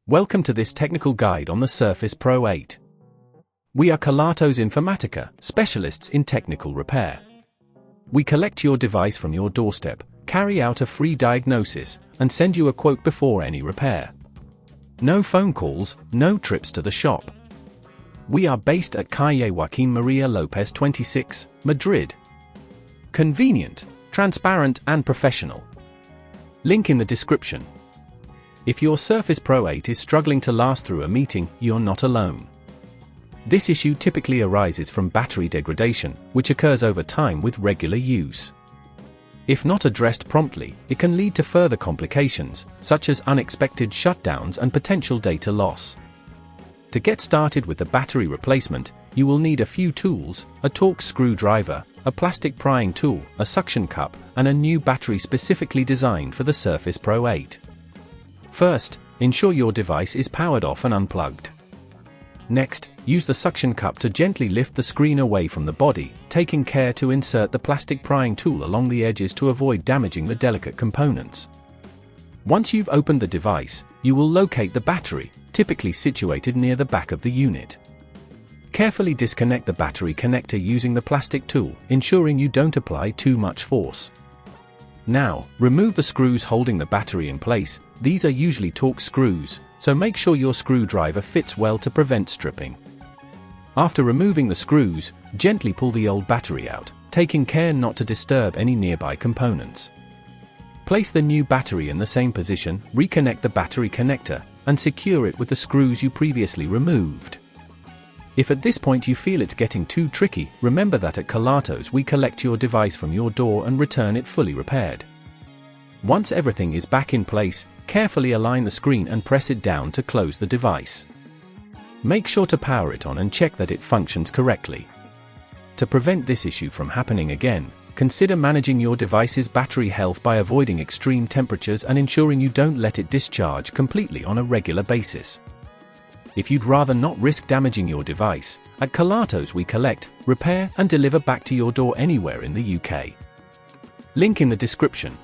Welcome to this technical guide on the Surface Pro 8. We are Kelatos Informatica, specialists in technical repair. We collect your device from your doorstep, carry out a free diagnosis, and send you a quote before any repair. No phone calls, no trips to the shop. We are based at Calle Joaquín María López 26, Madrid. Convenient, transparent and professional. Link in the description. If your Surface Pro 8 is struggling to last through a meeting, you're not alone. This issue typically arises from battery degradation, which occurs over time with regular use. If not addressed promptly, it can lead to further complications, such as unexpected shutdowns and potential data loss. To get started with the battery replacement, you will need a few tools: a Torx screwdriver, a plastic prying tool, a suction cup, and a new battery specifically designed for the Surface Pro 8. First, ensure your device is powered off and unplugged. Next, use the suction cup to gently lift the screen away from the body, taking care to insert the plastic prying tool along the edges to avoid damaging the delicate components. Once you've opened the device, you will locate the battery, typically situated near the back of the unit. Carefully disconnect the battery connector using the plastic tool, ensuring you don't apply too much force. Now, remove the screws holding the battery in place. These are usually Torx screws, so make sure your screwdriver fits well to prevent stripping. After removing the screws, gently pull the old battery out, taking care not to disturb any nearby components. Place the new battery in the same position, reconnect the battery connector, and secure it with the screws you previously removed. If at this point you feel it's getting too tricky, remember that at Kelatos we collect your device from your door and return it fully repaired. Once everything is back in place, carefully align the screen and press it down to close the device. Make sure to power it on and check that it functions correctly. To prevent this issue from happening again, consider managing your device's battery health by avoiding extreme temperatures and ensuring you don't let it discharge completely on a regular basis. If you'd rather not risk damaging your device, at Kelatos we collect, repair and deliver back to your door anywhere in the UK. Link in the description.